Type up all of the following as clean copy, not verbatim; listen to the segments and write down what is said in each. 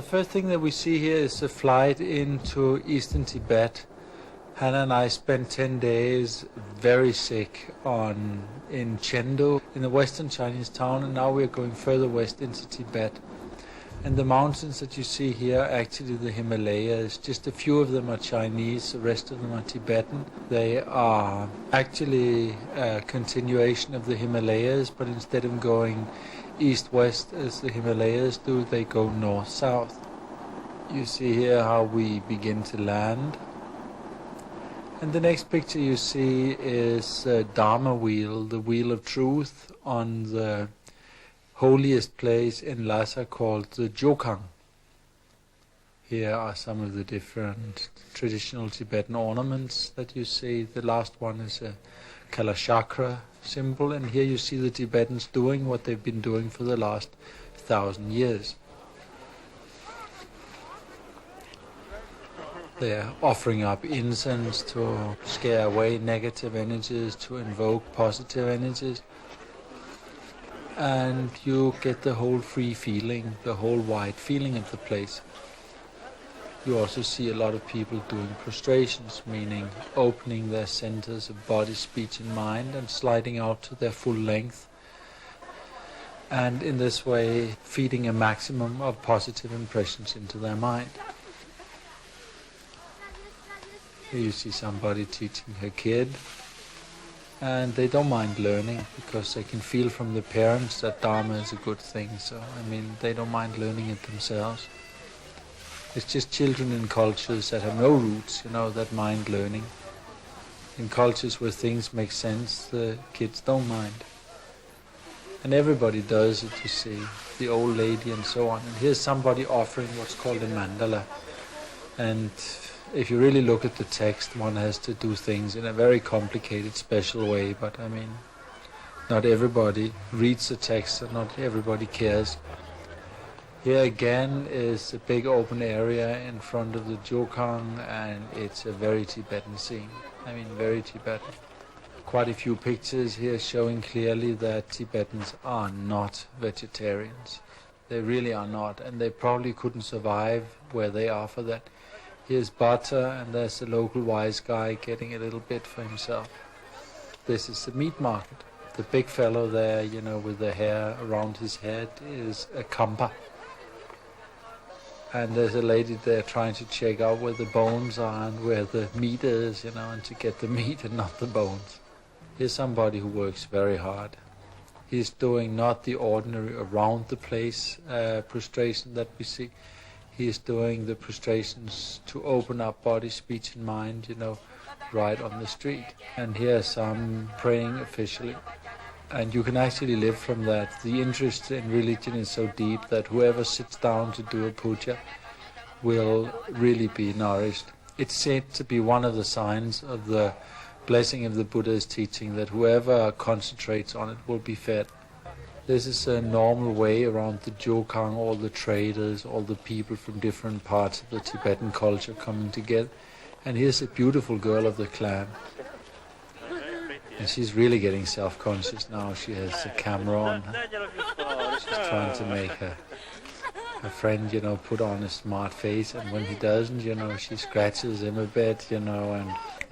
first thing that we see here is a flight into eastern Tibet. Hannah and I spent 10 days very sick in Chengdu, in the western Chinese town, and now we're going further west into Tibet. And the mountains that you see here are actually the Himalayas. Just a few of them are Chinese, the rest of them are Tibetan. They are actually a continuation of the Himalayas, but instead of going east-west as the Himalayas do, they go north-south. You see here how we begin to land. And the next picture you see is Dharma wheel, the wheel of truth, on the holiest place in Lhasa called the Jokang. Here are some of the different traditional Tibetan ornaments that you see. The last one is a Kalachakra symbol, and here you see the Tibetans doing what they've been doing for the last 1,000 years. They're offering up incense to scare away negative energies, to invoke positive energies. And you get the whole free feeling, the whole wide feeling of the place. You also see a lot of people doing prostrations, meaning opening their centers of body, speech and mind and sliding out to their full length. And in this way, feeding a maximum of positive impressions into their mind. Here you see somebody teaching her kid. And they don't mind learning because they can feel from the parents that Dharma is a good thing. So, they don't mind learning it themselves. It's just children in cultures that have no roots, that mind learning. In cultures where things make sense, the kids don't mind. And everybody does it, you see, the old lady and so on. And here's somebody offering what's called a mandala. And if you really look at the text, one has to do things in a very complicated, special way, but not everybody reads the text and not everybody cares. Here again is a big open area in front of the Jokang, and it's a very Tibetan scene. Very Tibetan. Quite a few pictures here showing clearly that Tibetans are not vegetarians. They really are not, and they probably couldn't survive where they are for that. Here's butter, and there's the local wise guy getting a little bit for himself. This is the meat market. The big fellow there, with the hair around his head, is a kampa. And there's a lady there trying to check out where the bones are and where the meat is, and to get the meat and not the bones. Here's somebody who works very hard. He's doing not the ordinary around the place prostration that we see. He is doing the prostrations to open up body, speech and mind, right on the street. And here some praying officially. And you can actually live from that. The interest in religion is so deep that whoever sits down to do a puja will really be nourished. It's said to be one of the signs of the blessing of the Buddha's teaching that whoever concentrates on it will be fed. This is a normal way around the Jokang, all the traders, all the people from different parts of the Tibetan culture coming together. And here's a beautiful girl of the clan. And she's really getting self-conscious now. She has a camera on her. She's trying to make her friend, put on a smart face. And when he doesn't, she scratches him a bit, and,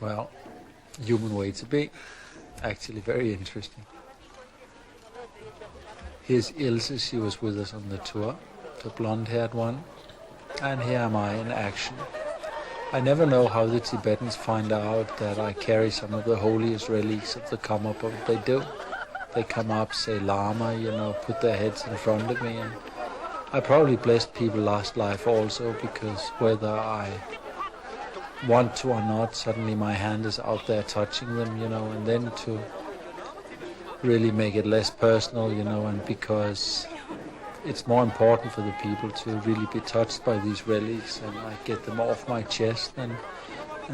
well, human way to be. Actually very interesting. Here's Ilse, she was with us on the tour, the blonde-haired one. And here am I in action. I never know how the Tibetans find out that I carry some of the holiest relics of the Karmapy, but they do. They come up, say Lama, put their heads in front of me. And I probably blessed people last life also, because whether I want to or not, suddenly my hand is out there touching them, and then to really make it less personal, and because it's more important for the people to really be touched by these relics, and I get them off my chest and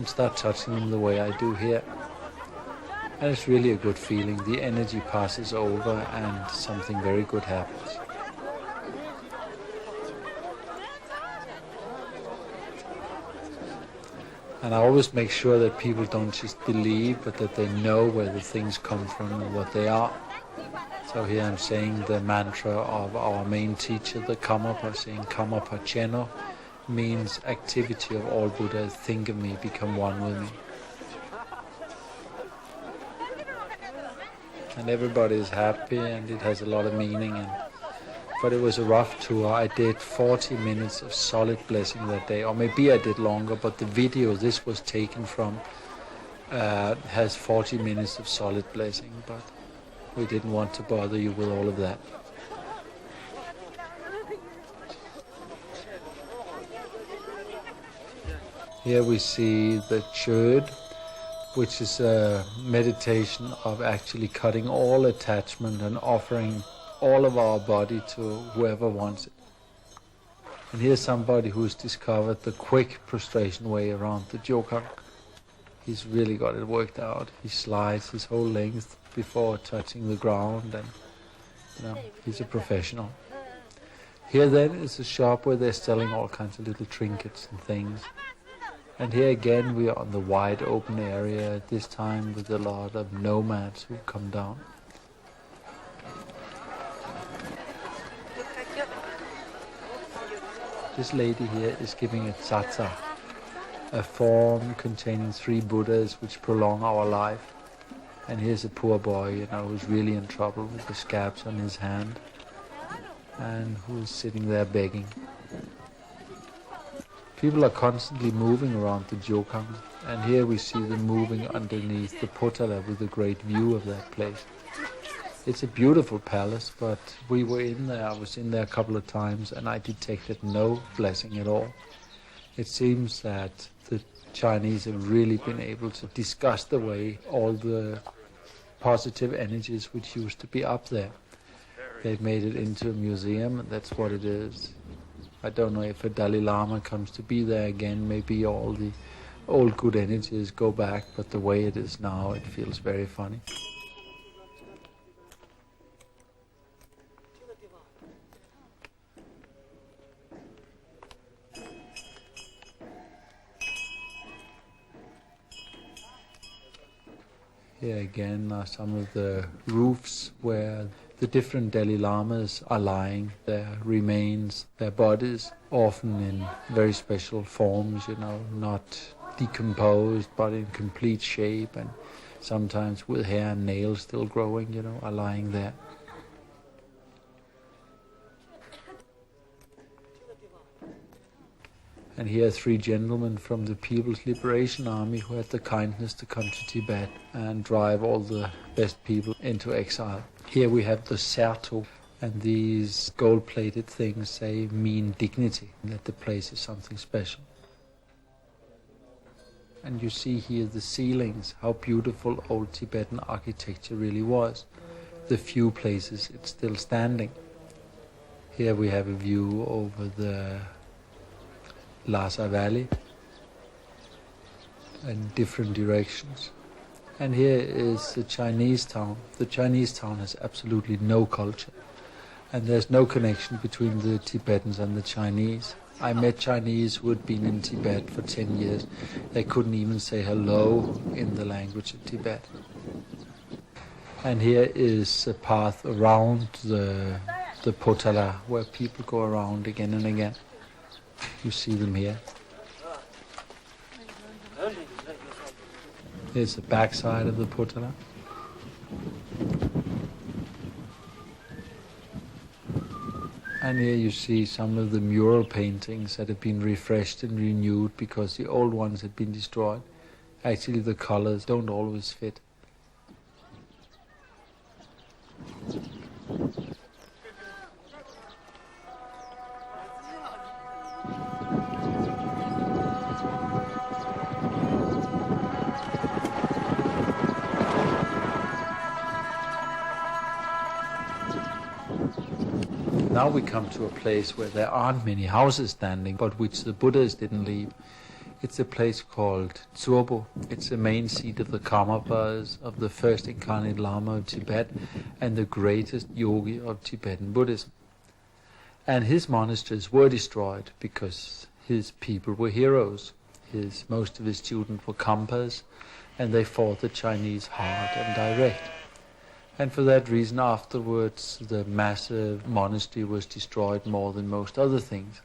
start touching them the way I do here. And it's really a good feeling. The energy passes over and something very good happens. And I always make sure that people don't just believe, but that they know where the things come from and what they are. So here I'm saying the mantra of our main teacher, the Karmapa, saying Karmapa Cheno, means activity of all Buddhas, think of me, become one with me. And everybody is happy and it has a lot of meaning. But it was a rough tour. I did 40 minutes of solid blessing that day, or maybe I did longer, but the video this was taken from has 40 minutes of solid blessing, but we didn't want to bother you with all of that. Here we see the churd, which is a meditation of actually cutting all attachment and offering all of our body to whoever wants it. And here's somebody who's discovered the quick prostration way around the jokang. He's really got it worked out. He slides his whole length before touching the ground, and he's a professional. Here then is a shop where they're selling all kinds of little trinkets and things. And here again we are on the wide open area, this time with a lot of nomads who come down. This lady here is giving a tsatsa, a form containing 3 Buddhas which prolong our life. And here's a poor boy, who's really in trouble with the scabs on his hand and who's sitting there begging. People are constantly moving around the jokang, and here we see them moving underneath the potala with a great view of that place. It's a beautiful palace, but we were in there, I was in there a couple of times, and I detected no blessing at all. It seems that the Chinese have really been able to disgust away all the positive energies which used to be up there. They've made it into a museum, and that's what it is. I don't know if a Dalai Lama comes to be there again, maybe all the old good energies go back, but the way it is now, it feels very funny. Here again are some of the roofs where the different Dalai Lamas are lying, their remains, their bodies, often in very special forms, not decomposed, but in complete shape, and sometimes with hair and nails still growing, are lying there. And here are 3 gentlemen from the People's Liberation Army who had the kindness to come to Tibet and drive all the best people into exile. Here we have the Serto, and these gold-plated things, they mean dignity, that the place is something special. And you see here the ceilings, how beautiful old Tibetan architecture really was. The few places it's still standing. Here we have a view over the Lhasa Valley in different directions. And here is the Chinese town. The Chinese town has absolutely no culture, and there's no connection between the Tibetans and the Chinese. I met Chinese who had been in Tibet for 10 years. They couldn't even say hello in the language of Tibet. And here is a path around the potala where people go around again and again. You see them here. Here's the backside of the potala. And here you see some of the mural paintings that have been refreshed and renewed because the old ones had been destroyed. Actually, the colors don't always fit. Now we come to a place where there aren't many houses standing, but which the Buddhas didn't leave. It's a place called Tsurbo. It's the main seat of the Karmapas, of the first incarnate Lama of Tibet, and the greatest yogi of Tibetan Buddhism. And his monasteries were destroyed because his people were heroes. Most of his students were Kampas, and they fought the Chinese hard and direct. And for that reason, afterwards, the massive monastery was destroyed more than most other things.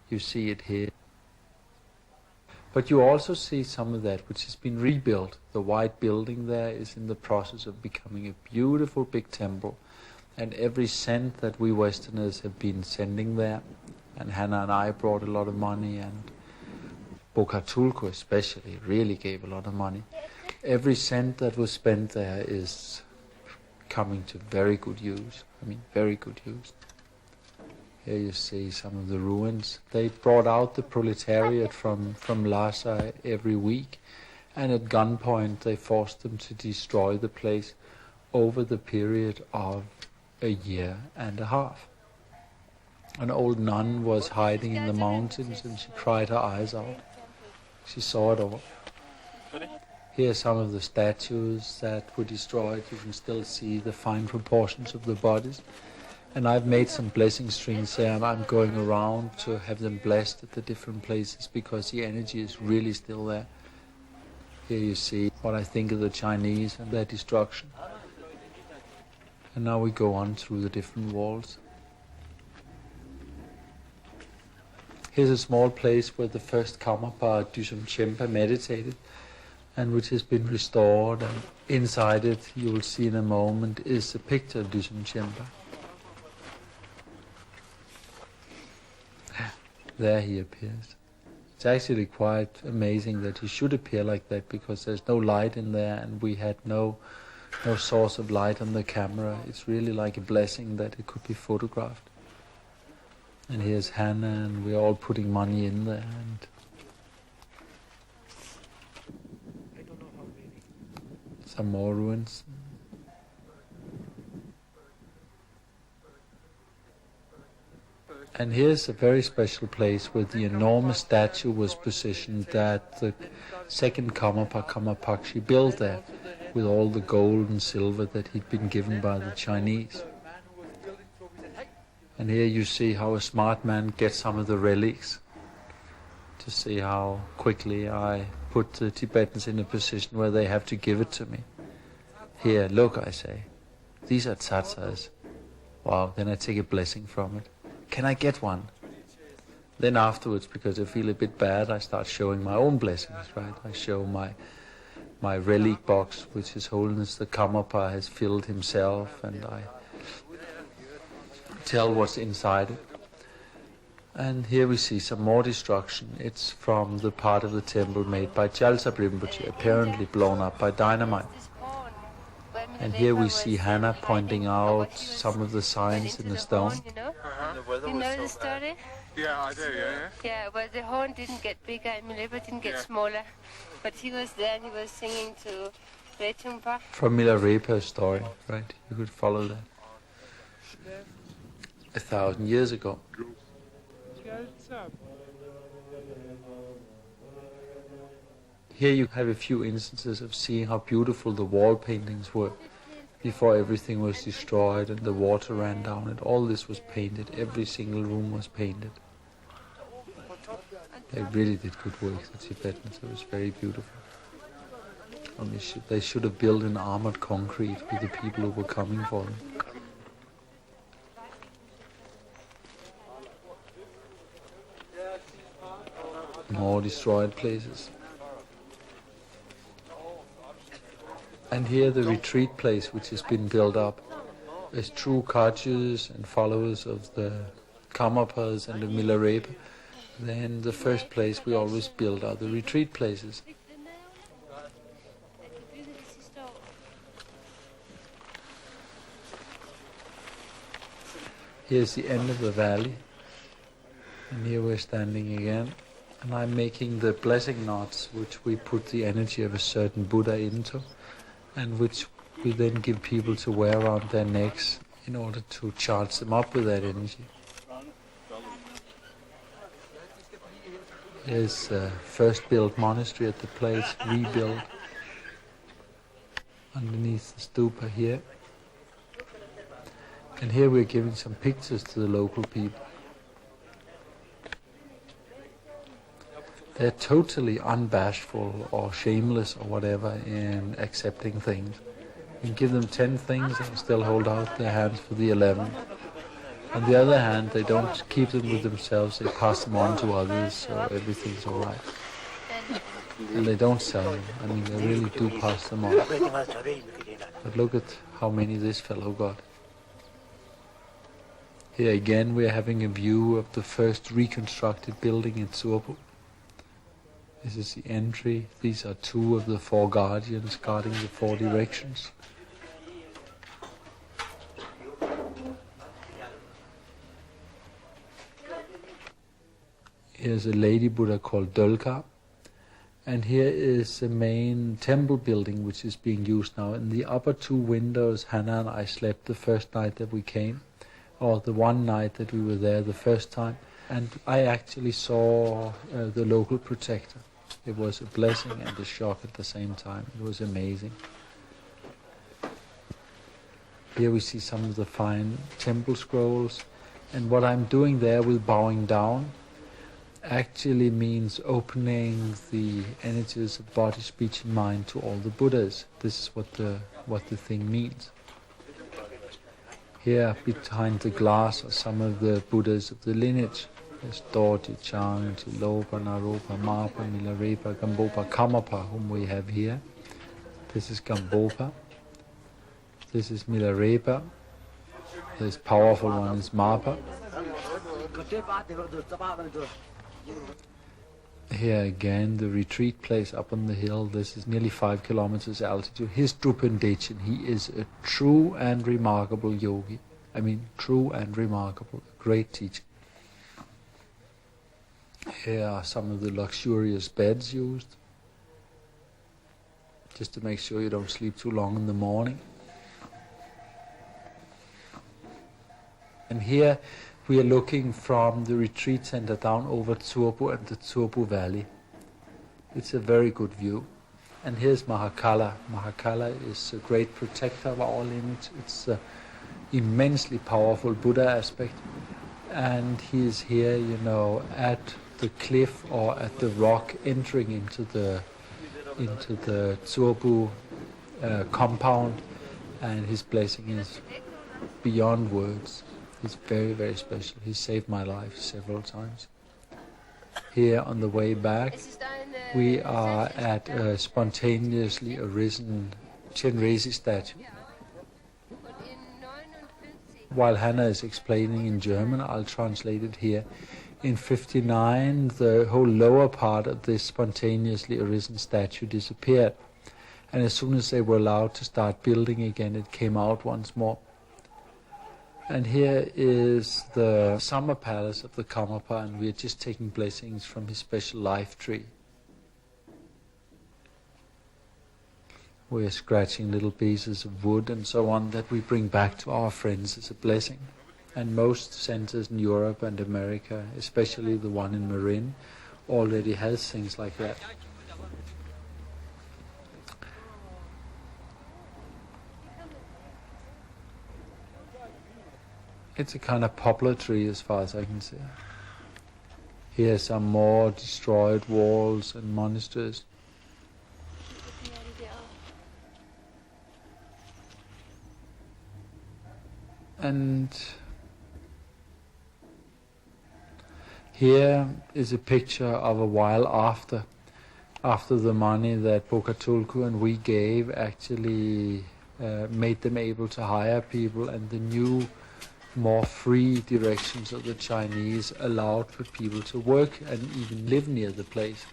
You see it here. But you also see some of that which has been rebuilt. The white building there is in the process of becoming a beautiful big temple. And every cent that we Westerners have been sending there, and Hannah and I brought a lot of money, and Bokatulko especially really gave a lot of money. Every cent that was spent there is coming to very good use. I mean, very good use. Here you see some of the ruins. They brought out the proletariat from Lhasa every week, and at gunpoint they forced them to destroy the place over the period of a year and a half. An old nun was hiding in the mountains and she cried her eyes out. She saw it all. Here are some of the statues that were destroyed. You can still see the fine proportions of the bodies. And I've made some blessing strings there, and I'm going around to have them blessed at the different places because the energy is really still there. Here you see what I think of the Chinese and their destruction. And now we go on through the different walls. Here's a small place where the first Karmapa Dusum Chempa meditated, and which has been restored, and inside it, you will see in a moment, is a picture of Dusum Chempa. There he appears. It's actually quite amazing that he should appear like that, because there's no light in there, and we had no source of light on the camera. It's really like a blessing that it could be photographed. And here's Hannah, and we're all putting money in there. And some more ruins. And here's a very special place where the enormous statue was positioned that the second Karmapa Karmapakshi built there, with all the gold and silver that he'd been given by the Chinese. And here you see how a smart man gets some of the relics, to see how quickly I put the Tibetans in a position where they have to give it to me. Here, look, I say, these are tsatsas. Wow, then I take a blessing from it. Can I get one? Then afterwards, because I feel a bit bad, I start showing my own blessings, right? I show my relic box, which His Holiness the Karmapa has filled himself, and I tell what's inside it. And here we see some more destruction. It's from the part of the temple made by Jalsa Rinpoche, apparently blown up by dynamite. And here we see Hannah pointing out some of the signs in the stone. You know the story? Yeah, I do, yeah. Yeah, well, the horn didn't get bigger and Milepa didn't get smaller. But he was there and he was singing to Retumpa. From Milarepa's story, right? You could follow that. 1,000 years ago. Here you have a few instances of seeing how beautiful the wall paintings were before everything was destroyed and the water ran down it. All this was painted. Every single room was painted. They really did good work, the Tibetans. It was very beautiful. They should have built in armored concrete with the people who were coming for them. More destroyed places. And here the retreat place which has been built up. As true Kagyus and followers of the Karmapas and the Milarepa, then the first place we always build are the retreat places. Here's the end of the valley, and here we're standing again, and I'm making the blessing knots which we put the energy of a certain Buddha into, and which we then give people to wear around their necks in order to charge them up with that energy. There's a first built monastery at the place, rebuilt underneath the stupa here. And here we're giving some pictures to the local people. They're totally unbashful or shameless or whatever in accepting things. You give them 10 things and still hold out their hands for the 11th. On the other hand, they don't keep them with themselves, they pass them on to others, so everything's all right. And they don't sell them. I mean, they really do pass them on. But look at how many this fellow got. Here again we are having a view of the first reconstructed building in Turku. This is the entry. These are 2 of the 4 guardians guarding the 4 directions. Here's a lady Buddha called Dolka. And here is the main temple building which is being used now. In the upper 2 windows, Hannah and I slept the first night that we came, or the one night that we were there the first time. And I actually saw the local protector. It was a blessing and a shock at the same time. It was amazing. Here we see some of the fine temple scrolls. And what I'm doing there with bowing down actually means opening the energies of body, speech and mind to all the Buddhas. This is what the thing means. Here behind the glass are some of the Buddhas of the lineage. There's Dorji, Chang, Tilopa, Naropa, Marpa, Milarepa, Gambopa, Karmapa, whom we have here. This is Gambopa. This is Milarepa. This powerful one is Marpa. Here again, the retreat place up on the hill. This is nearly 5 kilometers altitude. Here's Drupal Dechin. He is a true and remarkable yogi. I mean, true and remarkable. Great teacher. Here are some of the luxurious beds used, just to make sure you don't sleep too long in the morning. And here we are looking from the retreat center down over Turku and the Turku Valley. It's a very good view. And here's Mahakala. Mahakala is a great protector of our lineage. It's an immensely powerful Buddha aspect. And he is here, you know, at the cliff or at the rock entering into the Turku compound. And his blessing is beyond words. He's very, very special. He saved my life several times. Here on the way back, we are at a spontaneously arisen Chenrezig statue. While Hannah is explaining in German, I'll translate it here. In 1959, the whole lower part of this spontaneously arisen statue disappeared. And as soon as they were allowed to start building again, it came out once more. And here is the summer palace of the Karmapa, and we are just taking blessings from his special life tree. We are scratching little pieces of wood and so on that we bring back to our friends as a blessing. And most centers in Europe and America, especially the one in Marin, already has things like that. It's a kind of poplar tree as far as I can see. Here are some more destroyed walls and monasteries. And here is a picture of a while after the money that Bokatulku and we gave actually made them able to hire people, and the new more free directions of the Chinese allowed for people to work and even live near the place.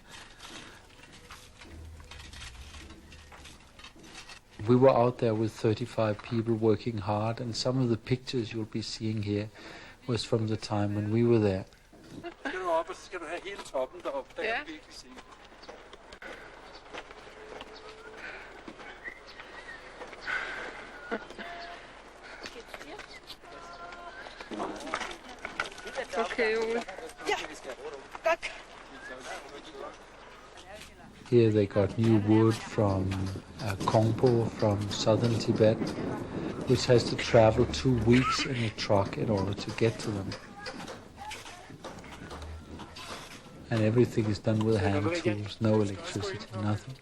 We were out there with 35 people working hard, and some of the pictures you'll be seeing here was from the time when we were there. Okay. Here they got new wood from Kongpo, from southern Tibet, which has to travel 2 weeks in a truck in order to get to them. And everything is done with hand tools, no electricity, nothing.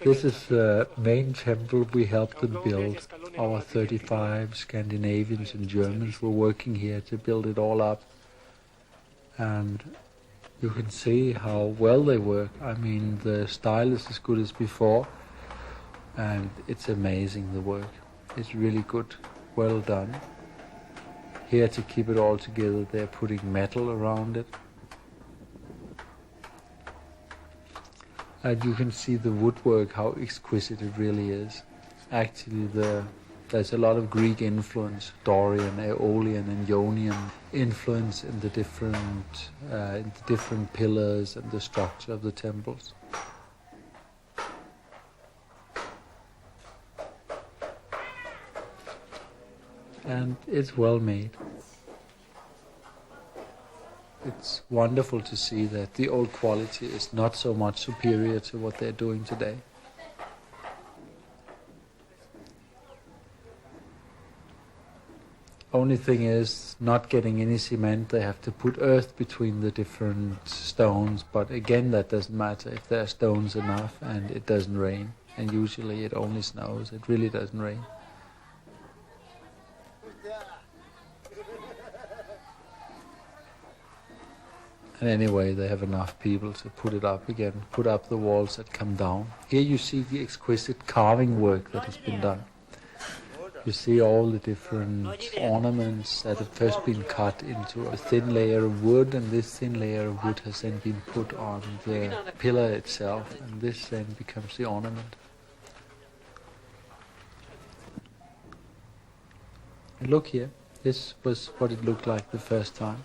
This is the main temple we helped them build. Our 35 Scandinavians and Germans were working here to build it all up. And you can see how well they work. I mean, the style is as good as before, and it's amazing, the work. It's really good, well done. Here, to keep it all together, they're putting metal around it. And you can see the woodwork, how exquisite it really is. Actually, there's a lot of Greek influence, Dorian, Aeolian and Ionian influence in the different pillars and the structure of the temples. And it's well made. It's wonderful to see that the old quality is not so much superior to what they're doing today. Only thing is, not getting any cement, they have to put earth between the different stones, but again that doesn't matter if there are stones enough and it doesn't rain. And usually it only snows, it really doesn't rain. And anyway, they have enough people to put it up again, put up the walls that come down. Here you see the exquisite carving work that has been done. You see all the different ornaments that have first been cut into a thin layer of wood, and this thin layer of wood has then been put on the pillar itself, and this then becomes the ornament. And look here, this was what it looked like the first time.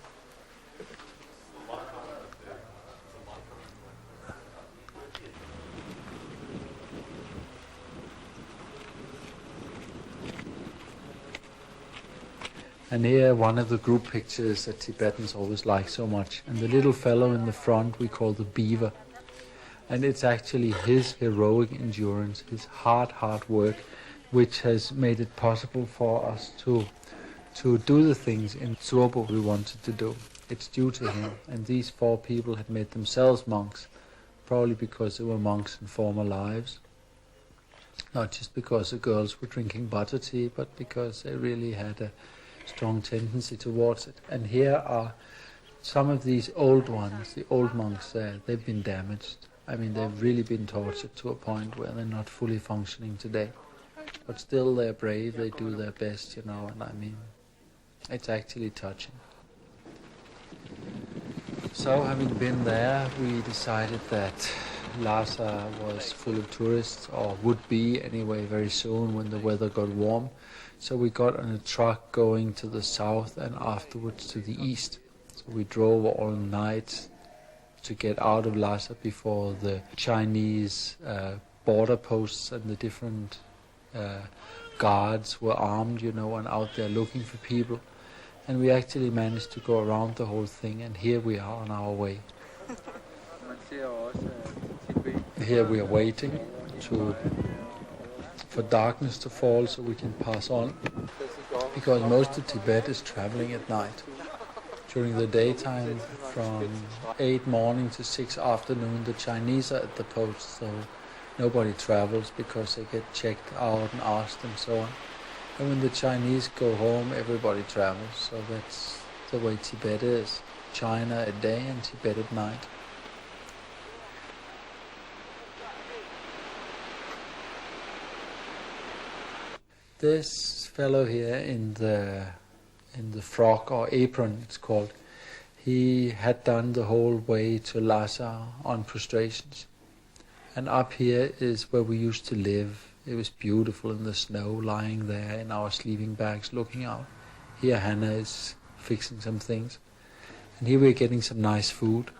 And here one of the group pictures that Tibetans always like so much. And the little fellow in the front we call the beaver. And it's actually his heroic endurance, his hard work, which has made it possible for us to do the things in Tsurbo we wanted to do. It's due to him. And these 4 people had made themselves monks, probably because they were monks in former lives. Not just because the girls were drinking butter tea, but because they really had a strong tendency towards it. And here are some of these old ones, the old monks there. They've been damaged. I mean, they've really been tortured to a point where they're not fully functioning today. But still they're brave, they do their best, you know, and I mean, it's actually touching. So having been there, we decided that Lhasa was full of tourists, or would be anyway very soon when the weather got warm. So we got on a truck going to the south and afterwards to the east. So we drove all night to get out of Lhasa before the Chinese border posts and the different guards were armed, you know, and out there looking for people. And we actually managed to go around the whole thing, and here we are on our way. Here we are waiting for darkness to fall so we can pass on, because most of Tibet is traveling at night. During the daytime, from 8 morning to 6 afternoon, the Chinese are at the post, so nobody travels because they get checked out and asked and so on. And when the Chinese go home, everybody travels, so that's the way Tibet is. China at day and Tibet at night. This fellow here in the frock or apron, it's called, he had done the whole way to Lhasa on prostrations. And up here is where we used to live. It was beautiful in the snow, lying there in our sleeping bags looking out. Here Hannah is fixing some things. And here we're getting some nice food.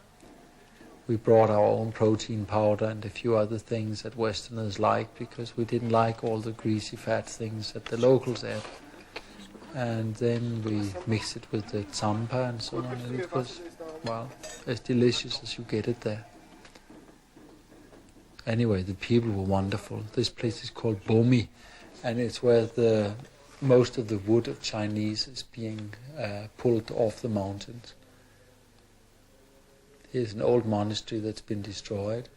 We brought our own protein powder and a few other things that Westerners liked, because we didn't like all the greasy fat things that the locals ate. And then we mixed it with the tsampa and so on, and it was, well, as delicious as you get it there. Anyway, the people were wonderful. This place is called Bomi, and it's where most of the wood of Chinese is being pulled off the mountains. Here's an old monastery that's been destroyed.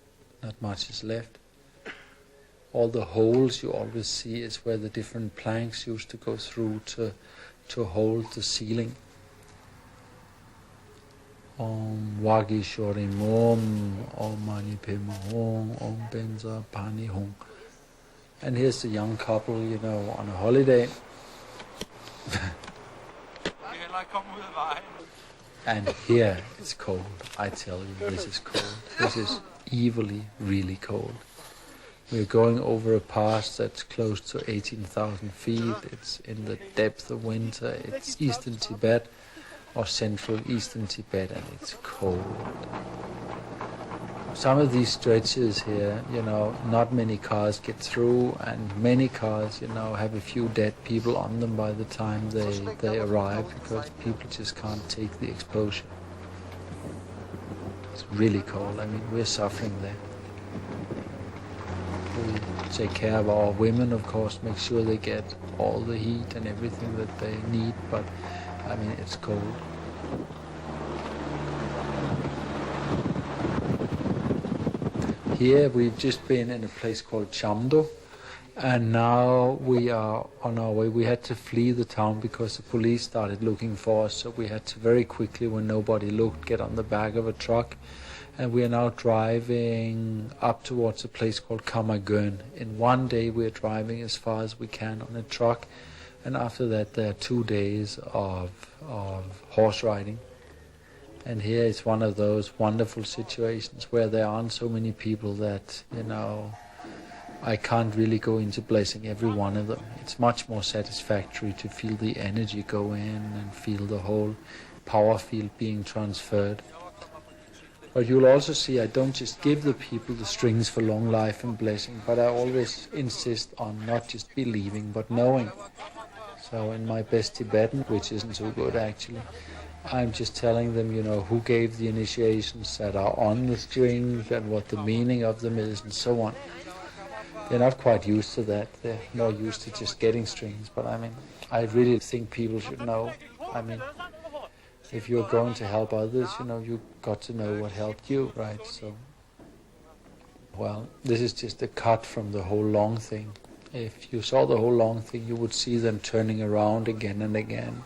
Not much is left. all the holes you always see is where the different planks used to go through to hold the ceiling. Om Wagi Shori Mom, Om Mani Pema Hong, Om Benza Pani Hong. And here's the young couple, you know, on a holiday. And here it's cold. I tell you, this is cold. This is evilly, really cold. We're going over a pass that's close to 18,000 feet. It's in the depth of winter. It's eastern Tibet, or central eastern Tibet, and it's cold. Some of these stretches here, you know, not many cars get through, and many cars, you know, have a few dead people on them by the time they arrive, because people just can't take the exposure. It's really cold. I mean, we're suffering there. We take care of our women, of course, make sure they get all the heat and everything that they need, but I mean, it's cold. Here we've just been in a place called Chamdo, and now we are on our way. We had to flee the town because the police started looking for us, so we had to very quickly, when nobody looked, get on the back of a truck, and we are now driving up towards a place called Karma Kagyu. In one day we are driving as far as we can on a truck, and after that there are 2 days of horse riding. And here it's one of those wonderful situations where there aren't so many people that, you know, I can't really go into blessing every one of them. It's much more satisfactory to feel the energy go in and feel the whole power field being transferred. But you'll also see I don't just give the people the strings for long life and blessing, but I always insist on not just believing, but knowing. So in my best Tibetan, which isn't so good actually, I'm just telling them, you know, who gave the initiations that are on the strings and what the meaning of them is and so on. They're not quite used to that. They're more used to just getting strings. But I mean, I really think people should know. I mean, if you're going to help others, you know, you've got to know what helped you, right? So, well, this is just a cut from the whole long thing. If you saw the whole long thing, you would see them turning around again and again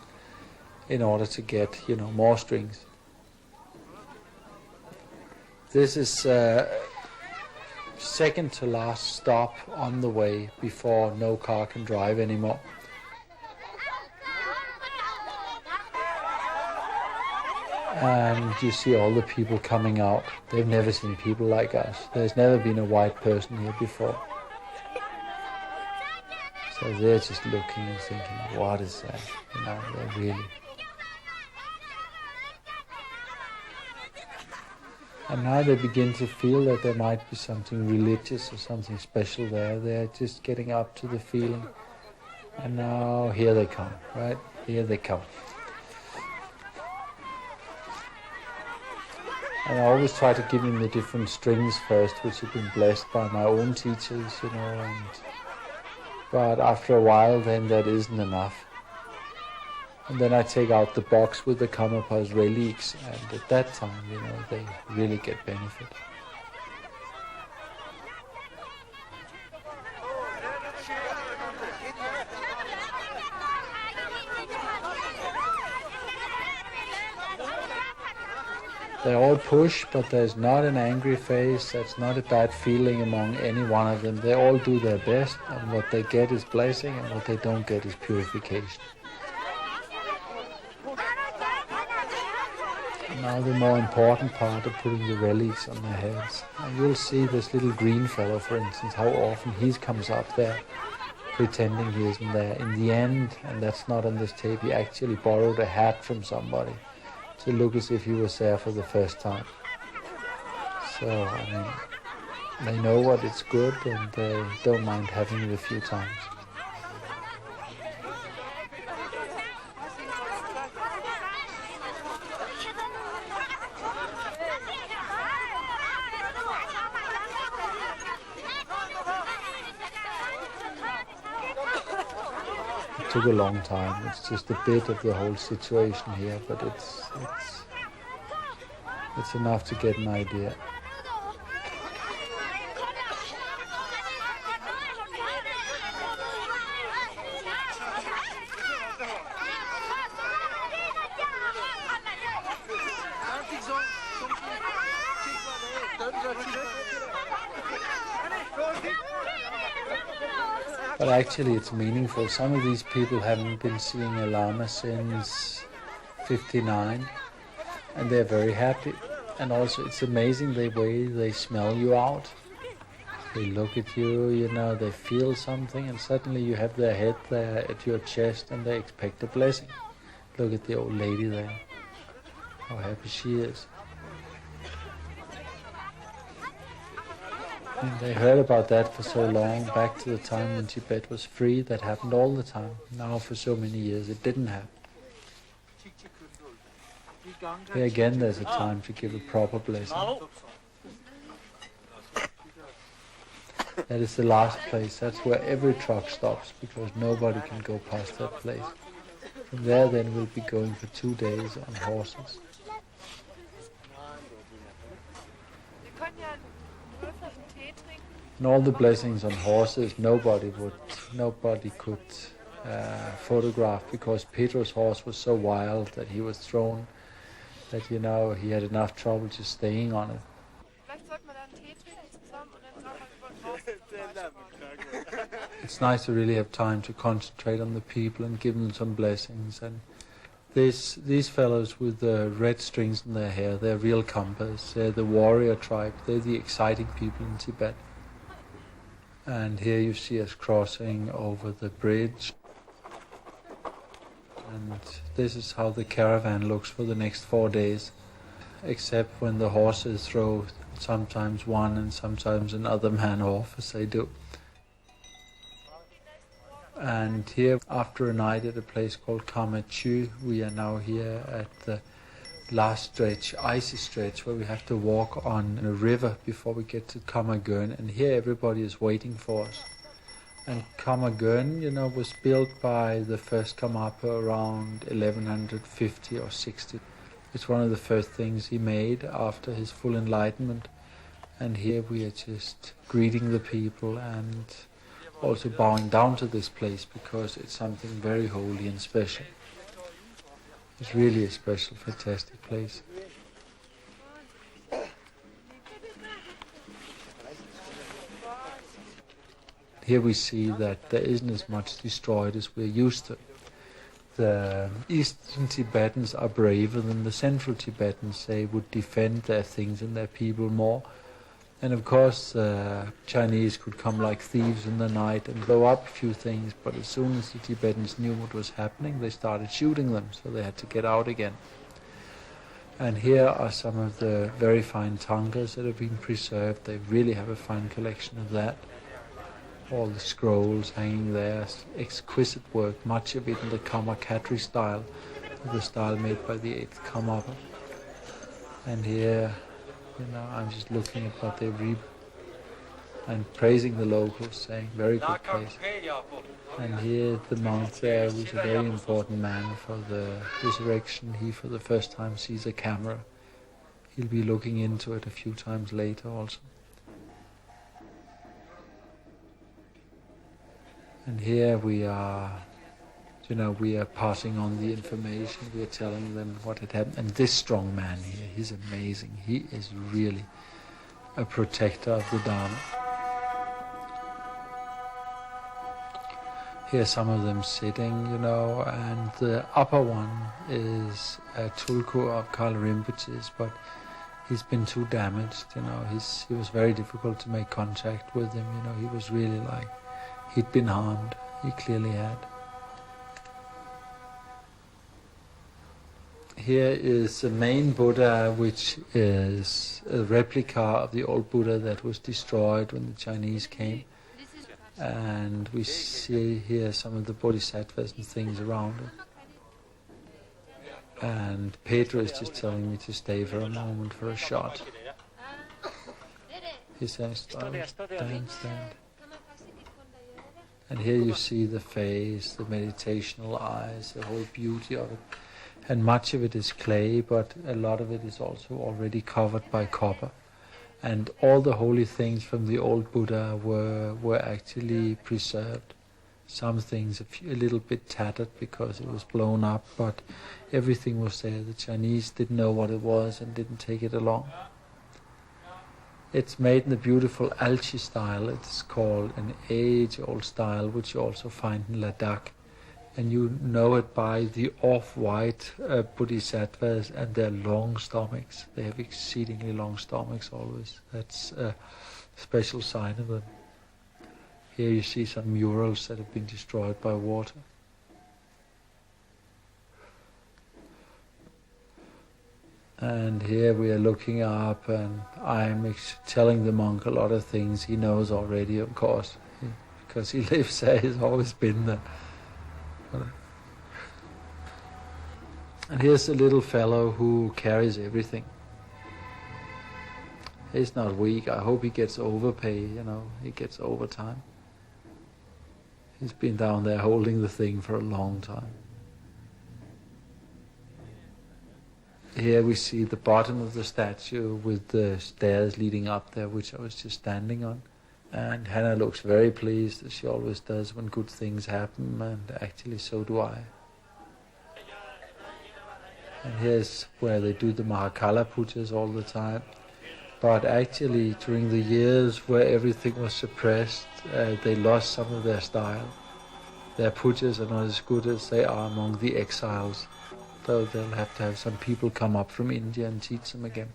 in order to get, you know, more strings. This is second to last stop on the way before no car can drive anymore. And you see all the people coming out. They've never seen people like us. There's never been a white person here before. So they're just looking and thinking, what is that? You know, they're really... And now they begin to feel that there might be something religious or something special there. They're just getting up to the feeling. And now here they come, right? Here they come. And I always try to give them the different strings first, which have been blessed by my own teachers, you know. But after a while, then that isn't enough. And then I take out the box with the Karmapa's relics, and at that time, you know, they really get benefit. They all push, but there's not an angry face, there's not a bad feeling among any one of them. They all do their best, and what they get is blessing, and what they don't get is purification. Now the more important part of putting the relics on their heads. And you'll see this little green fellow, for instance, how often he comes up there pretending he isn't there. In the end, and that's not on this tape, he actually borrowed a hat from somebody to look as if he was there for the first time. So, I mean, they know what it's good and they don't mind having it a few times. It took a long time. It's just a bit of the whole situation here, but it's enough to get an idea. But actually it's meaningful. Some of these people haven't been seeing a Lama since 59, and they're very happy. And also it's amazing the way they smell you out. They look at you, you know, they feel something, and suddenly you have their head there at your chest and they expect a blessing. Look at the old lady there, how happy she is. And they heard about that for so long, back to the time when Tibet was free. That happened all the time. Now for so many years it didn't happen. Here again there's a time to give a proper blessing. That is the last place. That's where every truck stops, because nobody can go past that place. From there then we'll be going for 2 days on horses. And all the blessings on horses nobody could photograph, because Peter's horse was so wild that he was thrown, that, you know, he had enough trouble just staying on it. It's nice to really have time to concentrate on the people and give them some blessings. And these fellows with the red strings in their hair, they're real Kampas. They're the warrior tribe. They're the exciting people in Tibet. And here you see us crossing over the bridge. And this is how the caravan looks for the next 4 days, except when the horses throw sometimes one and sometimes another man off, as they do. And here, after a night at a place called Karma Kagyu, we are now here at the last stretch, icy stretch, where we have to walk on a river before we get to Karma Kagyu. And here everybody is waiting for us. And Karma Kagyu, you know, was built by the first Karmapa around 1150 or 60. It's one of the first things he made after his full enlightenment. And here we are just greeting the people and also bowing down to this place, because it's something very holy and special. It's really a special, fantastic place. Here we see that there isn't as much destroyed as we're used to. The Eastern Tibetans are braver than the Central Tibetans. They would defend their things and their people more. And of course, Chinese could come like thieves in the night and blow up a few things, but as soon as the Tibetans knew what was happening, they started shooting them, so they had to get out again. And here are some of the very fine tankas that have been preserved. They really have a fine collection of that. All the scrolls hanging there, exquisite work, much of it in the Karma Kagyu style, the style made by the 8th Karmapa. And here, you know, I'm just looking at what they read and praising the locals, saying, very good place. And here the monk there, who's a very important man for the resurrection, he for the first time sees a camera. He'll be looking into it a few times later also. And here we are, you know, we are passing on the information, we are telling them what had happened. And this strong man here, he's amazing. He is really a protector of the Dharma. Here some of them sitting, you know, and the upper one is a tulku of Karl Rinpoche's, but he's been too damaged, you know. He was very difficult to make contact with him, you know. He was really like, he'd been harmed, he clearly had. Here is the main Buddha, which is a replica of the old Buddha that was destroyed when the Chinese came. And we see here some of the bodhisattvas and things around it. And Pedro is just telling me to stay for a moment for a shot. He says, stand. And here you see the face, the meditational eyes, the whole beauty of it. And much of it is clay, but a lot of it is also already covered by copper. And all the holy things from the old Buddha were actually preserved. Some things a little bit tattered because it was blown up, but everything was there. The Chinese didn't know what it was and didn't take it along. It's made in the beautiful Alchi style. It's called an age-old style, which you also find in Ladakh. And you know it by the off-white bodhisattvas and their long stomachs. They have exceedingly long stomachs always. That's a special sign of them. Here you see some murals that have been destroyed by water. And here we are looking up, and I'm telling the monk a lot of things he knows already, of course, because he lives there, he's always been there. And here's a little fellow who carries everything. He's not weak. I hope he gets overpay, he gets overtime. He's been down there holding the thing for a long time. Here we see the bottom of the statue with the stairs leading up there, which I was just standing on. And Hannah looks very pleased, as she always does when good things happen, and actually so do I. And here's where they do the Mahakala pujas all the time. But actually, during the years where everything was suppressed, they lost some of their style. Their pujas are not as good as they are among the exiles. So they'll have to have some people come up from India and teach them again.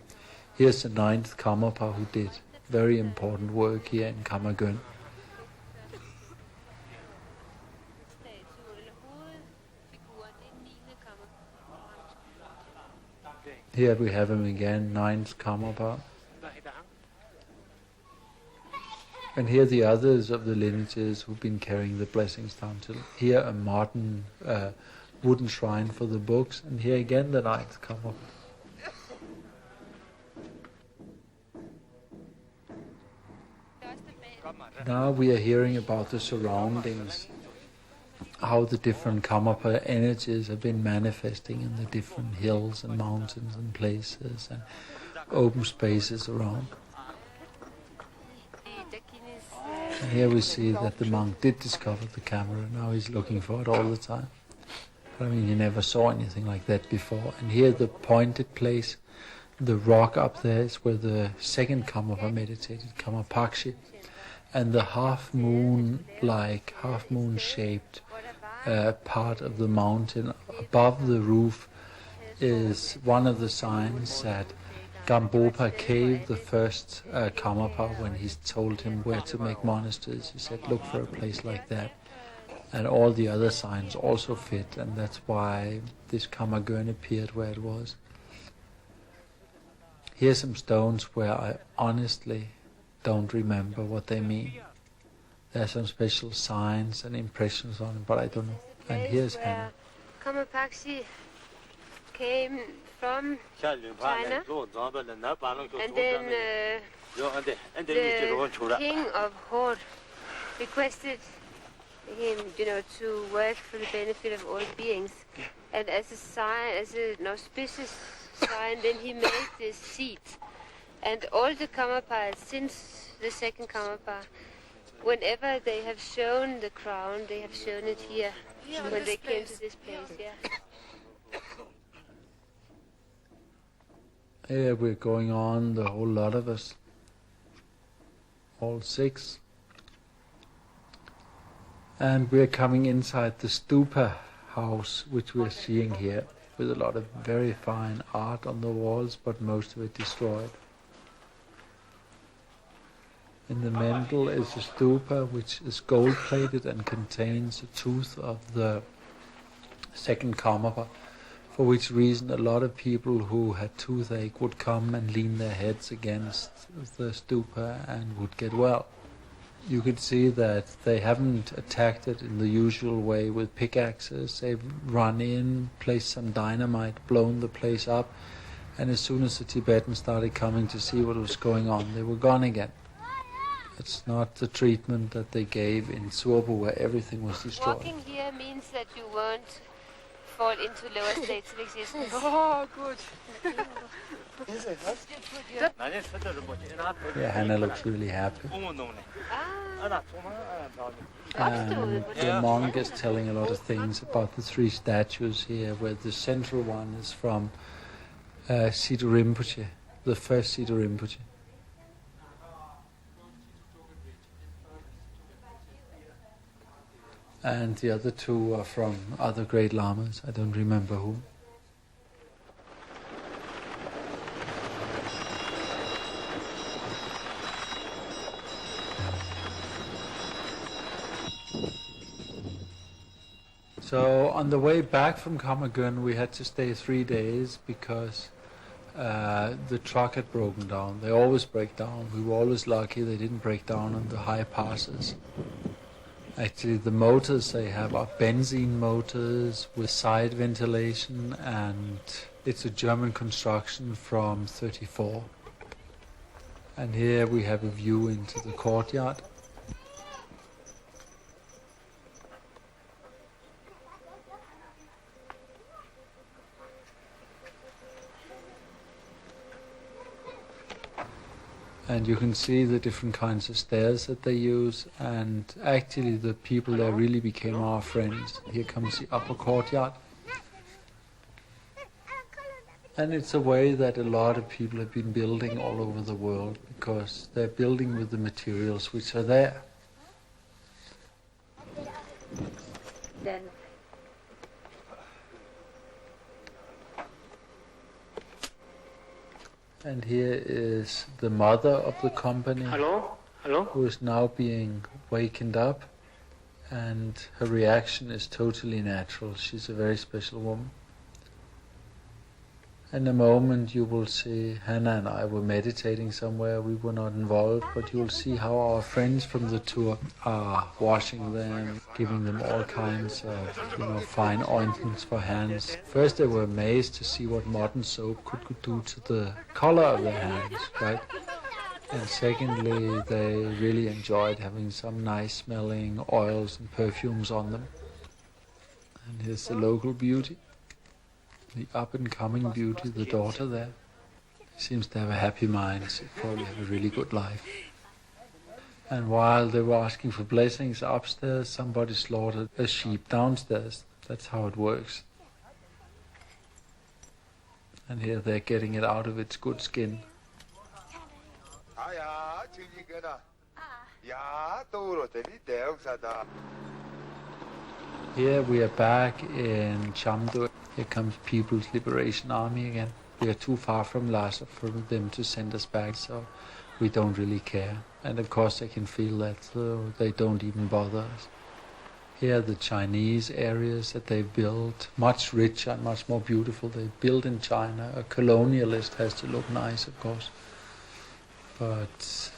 Here's the 9th Karmapa who did very important work here in Karma Kagyu. Here we have him again, 9th Karmapa. And here the others of the lineages who've been carrying the blessings down to here a modern wooden shrine for the books, and here again the 9th Karmapa. Now we are hearing about the surroundings, how the different Karmapa energies have been manifesting in the different hills and mountains and places and open spaces around. And here we see that the monk did discover the camera. Now he's looking for it all the time. But I mean, he never saw anything like that before. And here the pointed place, the rock up there, is where the 2nd Karmapa meditated, Karmapakshi. And the half-moon shaped part of the mountain above the roof is one of the signs that Gambopa gave the first Karmapa when he told him where to make monasteries. He said, look for a place like that. And all the other signs also fit, and that's why this Karma Kagyu appeared where it was. Here's some stones where I honestly don't remember what they mean. There are some special signs and impressions on them, but I don't know. And here's Hannah. Karmapakshi came from China, and then the king of Horde requested him, to work for the benefit of all beings. And as a sign, as an auspicious sign, then he made this seat. And all the Karmapas, since the 2nd Karmapa, whenever they have shown the crown, they have shown it here, when they came to this place, Here we're going on, the whole lot of us, all 6. And we're coming inside the stupa house, which we're seeing here, with a lot of very fine art on the walls, but most of it destroyed. In the middle is a stupa which is gold-plated and contains a tooth of the 2nd Karmapa, for which reason a lot of people who had toothache would come and lean their heads against the stupa and would get well. You could see that they haven't attacked it in the usual way with pickaxes. They've run in, placed some dynamite, blown the place up, and as soon as the Tibetans started coming to see what was going on, they were gone again. It's not the treatment that they gave in Sorbo, where everything was destroyed. Walking here means that you won't fall into lower states of existence. Oh, good. Yeah, Hannah looks really happy. And the monk is telling a lot of things about the 3 statues here, where the central one is from Siddha Rinpoche, the first Siddha Rinpoche. And the other two are from other great lamas. I don't remember who. So on the way back from Karma Kagyu, we had to stay 3 days because the truck had broken down. They always break down. We were always lucky they didn't break down on the high passes. Actually, the motors they have are benzene motors with side ventilation, and it's a German construction from 34. And here we have a view into the courtyard. And you can see the different kinds of stairs that they use, and actually the people there really became our friends. Here comes the upper courtyard. And it's a way that a lot of people have been building all over the world, because they're building with the materials which are there. Then And here is the mother of the company, Hello? who is now being wakened up, and her reaction is totally natural. She's a very special woman. In a moment you will see Hannah and I were meditating somewhere. We were not involved, but you will see how our friends from the tour are washing them, giving them all kinds of fine ointments for hands. First they were amazed to see what modern soap could do to the color of their hands, right? And secondly, they really enjoyed having some nice smelling oils and perfumes on them. And here's the local beauty. The up-and-coming beauty, the daughter there. She seems to have a happy mind. She probably have a really good life. And while they were asking for blessings upstairs, somebody slaughtered a sheep downstairs. That's how it works. And here they're getting it out of its good skin. Here we are back in Chamdo. Here comes People's Liberation Army again. We are too far from Lhasa for them to send us back, so we don't really care. And of course they can feel that, so they don't even bother us. Here are the Chinese areas that they built, much richer and much more beautiful. They built in China. A colonialist has to look nice, of course. But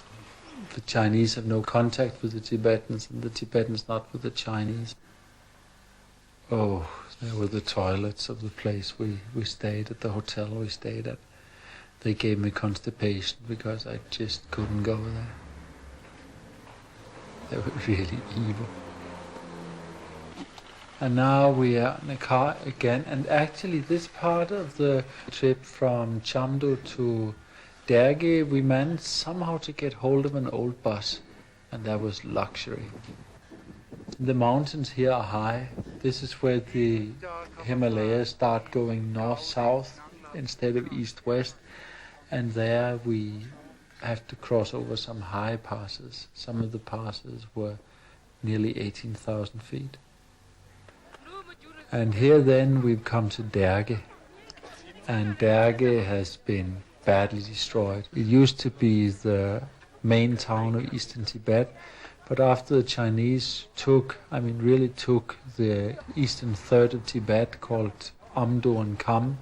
the Chinese have no contact with the Tibetans, and the Tibetans not with the Chinese. Oh, there were the toilets of the place we stayed at, the hotel we stayed at. They gave me constipation because I just couldn't go there. They were really evil. And now we are in a car again, and actually this part of the trip from Chamdo to Derge, we managed somehow to get hold of an old bus, and that was luxury. The mountains here are high. This is where the Himalayas start going north-south instead of east-west, and there we have to cross over some high passes. Some of the passes were nearly 18,000 feet. And here then we've come to Derge, and Derge has been badly destroyed. It used to be the main town of eastern Tibet, but after the Chinese really took the eastern third of Tibet, called Amdo and Kam,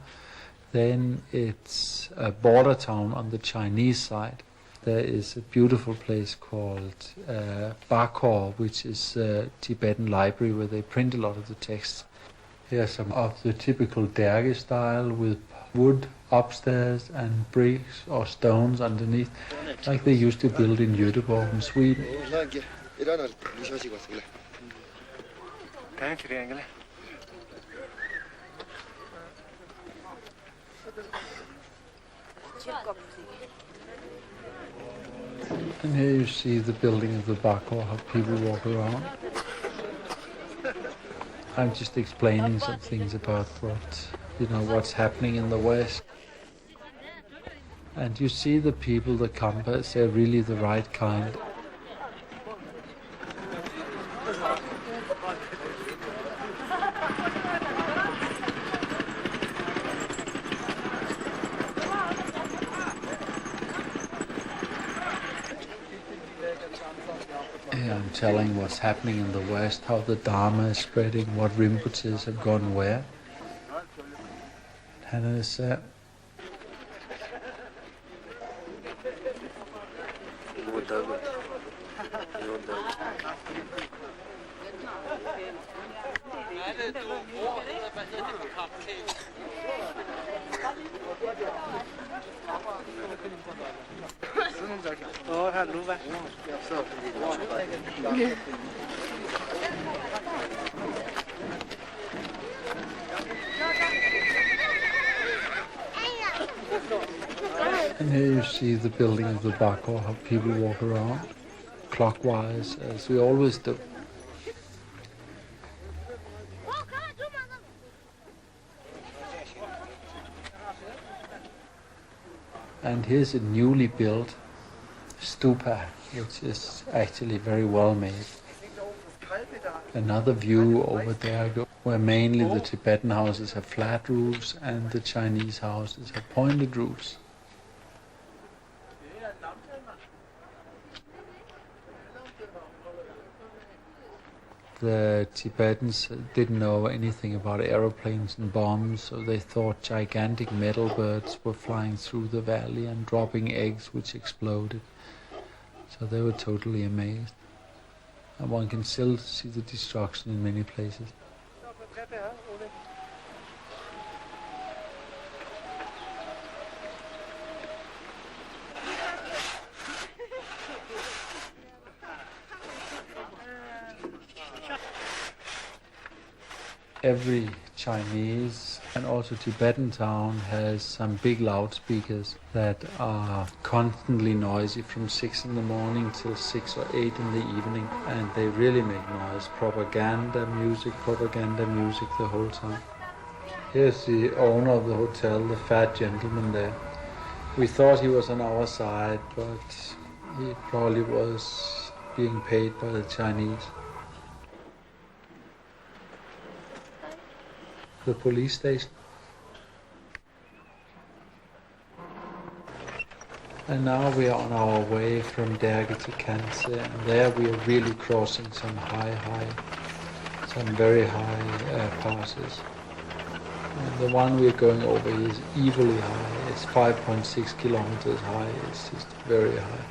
then it's a border town on the Chinese side. There is a beautiful place called Bakor, which is a Tibetan library where they print a lot of the texts. Here are some of the typical Derge style with wood upstairs and bricks or stones underneath, like they used to build in Göteborg in Sweden. And here you see the building of the Bakor, how people walk around. I'm just explaining some things about what's happening in the West. And you see the people, the Kampas, they're really the right kind. I'm telling what's happening in the West, how the Dharma is spreading, what Rinpoches have gone where. And it's and here you see the building of the Bako, how people walk around clockwise, as we always do. And here's a newly built stupa, which is actually very well made. Another view over there, where mainly the Tibetan houses have flat roofs and the Chinese houses have pointed roofs. The Tibetans didn't know anything about aeroplanes and bombs, so they thought gigantic metal birds were flying through the valley and dropping eggs which exploded. So they were totally amazed. And one can still see the destruction in many places. Every Chinese and also Tibetan town has some big loudspeakers that are constantly noisy from 6 in the morning till 6 or 8 in the evening, and they really make noise. Propaganda music the whole time. Here's the owner of the hotel, the fat gentleman there. We thought he was on our side, but he probably was being paid by the Chinese. The police station. And now we are on our way from Derge to Kanse, and there we are really crossing some very high passes. And the one we are going over is evilly high. It's 5.6 kilometers high. It's just very high.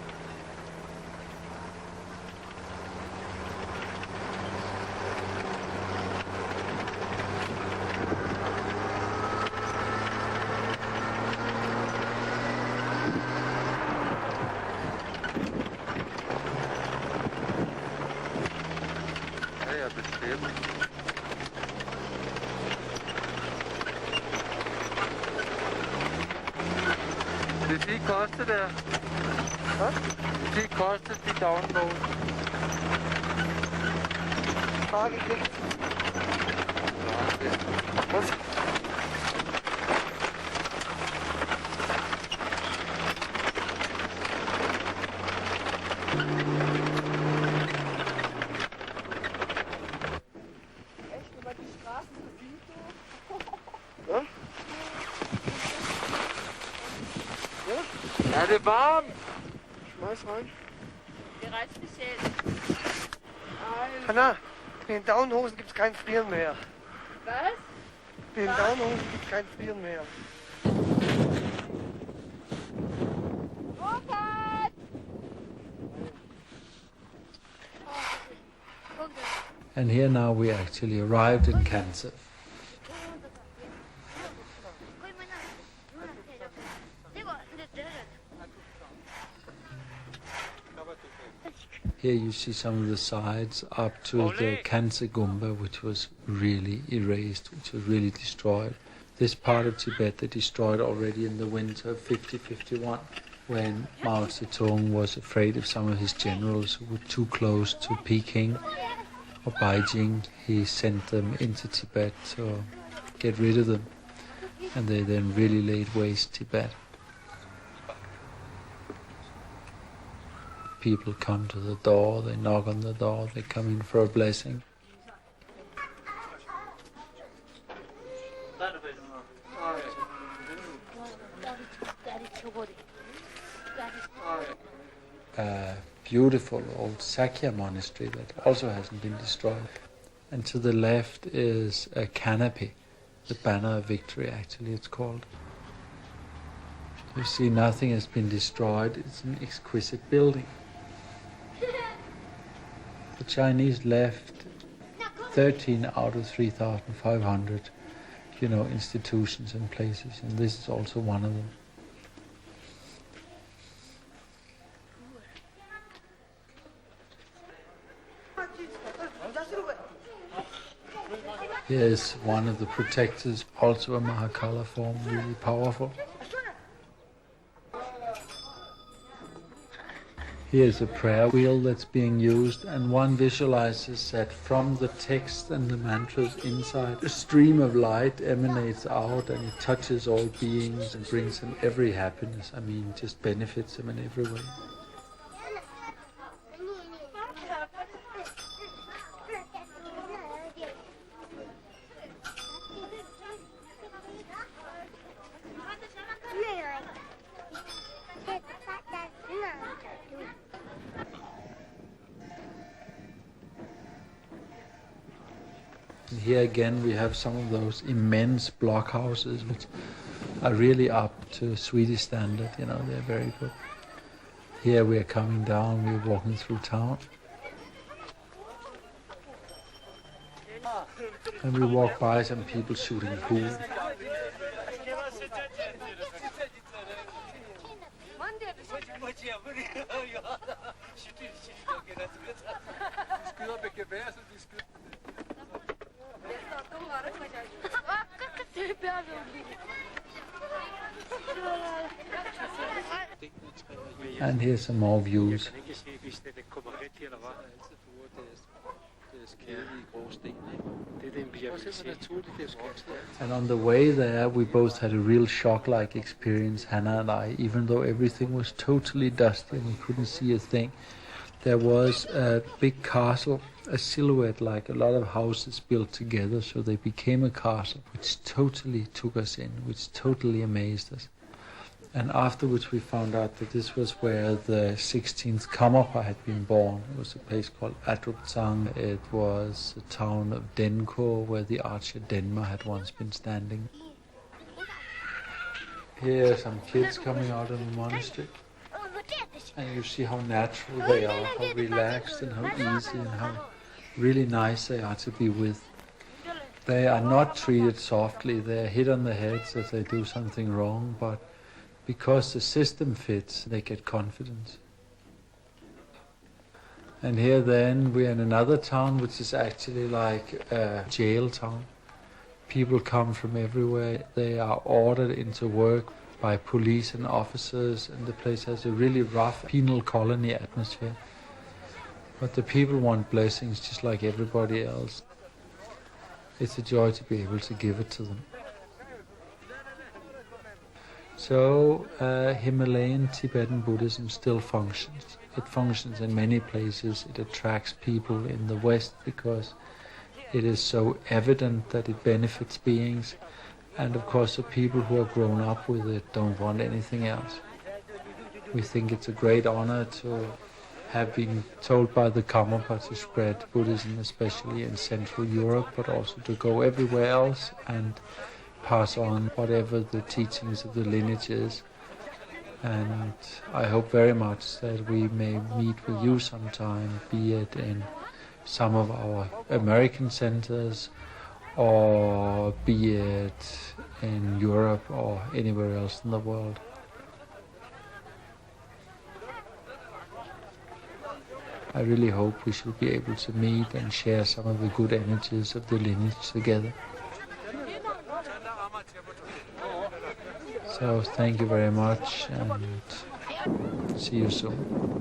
Er det varmt? Schmeiß rein. Det er ret specielt. Hanna, in den Downhosen gibt's kein Frieren mehr. Was? In den Downhosen gibt's kein Frieren mehr. And here now we actually arrived in Kanse. Here you see some of the sides up to the Kanse Gumba, which was really erased, which was really destroyed. This part of Tibet they destroyed already in the winter of 50-51, when Mao Zedong was afraid of some of his generals who were too close to Peking or Beijing. He sent them into Tibet to get rid of them, and they then really laid waste Tibet. People come to the door, they knock on the door, they come in for a blessing. beautiful old Sakya monastery that also hasn't been destroyed. And to the left is a canopy, the banner of victory actually it's called. You see, nothing has been destroyed. It's an exquisite building. The Chinese left 13 out of 3,500, institutions and places, and this is also one of them. Here is one of the protectors, also a Mahakala form, really powerful. Here's a prayer wheel that's being used, and one visualizes that from the text and the mantras inside, a stream of light emanates out and it touches all beings and brings them every happiness. Just benefits them in every way. Here again we have some of those immense block houses which are really up to Swedish standard, they're very good. Here we are coming down, we're walking through town. And we walk by some people shooting pool. And here's some more views. And on the way there, we both had a real shock-like experience, Hannah and I, even though everything was totally dusty and we couldn't see a thing. There was a big castle, a silhouette like a lot of houses built together, so they became a castle, which totally took us in, which totally amazed us. And afterwards we found out that this was where the 16th Karmapy had been born. It was a place called Adruptsang. It was the town of Denko where the archer Denma had once been standing. Here are some kids coming out of the monastery. And you see how natural they are, how relaxed and how easy and how really nice they are to be with. They are not treated softly. They are hit on the heads if they do something wrong, but because the system fits, they get confidence. And here then we are in another town which is actually like a jail town. People come from everywhere. They are ordered into work by police and officers, and the place has a really rough penal colony atmosphere. But the people want blessings just like everybody else. It's a joy to be able to give it to them. So Himalayan Tibetan Buddhism still functions. It functions in many places. It attracts people in the West because it is so evident that it benefits beings. And of course the people who are grown up with it don't want anything else. We think it's a great honor to have been told by the Karmapa to spread Buddhism, especially in Central Europe, but also to go everywhere else and pass on whatever the teachings of the lineage is. And I hope very much that we may meet with you sometime, be it in some of our American centers, or be it in Europe or anywhere else in the world. I really hope we shall be able to meet and share some of the good energies of the lineage together. So thank you very much and see you soon.